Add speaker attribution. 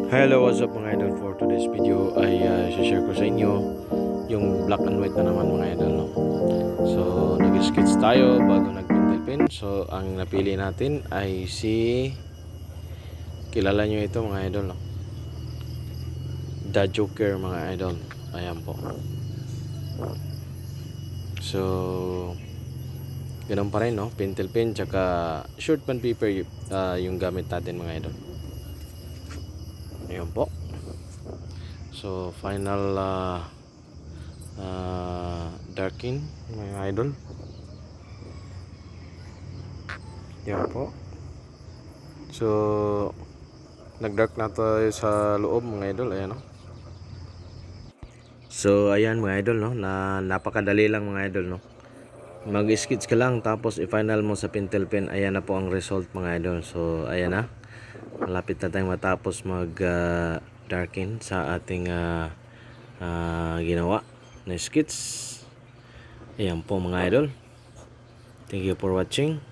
Speaker 1: Hello, what's up mga idol? For today's video ay share ko sa inyo yung black and white na naman mga idol, no? So nag-sketch tayo bago nag-pencil pen. So ang napili natin ay si, kilala nyo ito mga idol, no? The Joker mga idol. Ayan po. So ganun pa rin, no? Pencil pen tsaka short pen paper yung gamit natin mga idol. Ayan po. So final darken mga idol. Yan po. So nag-dark na tayo sa loob mga idol. Ayan, no? So ayan mga idol, no, na napakadali lang mga idol, no. Mag-sketch ka lang tapos i-final mo sa pentel pen. Ayan na po ang result mga idol. So ayan na, malapit na tayong matapos mag darken sa ating ginawa na sketch. Ayan po mga idol. Thank you for watching.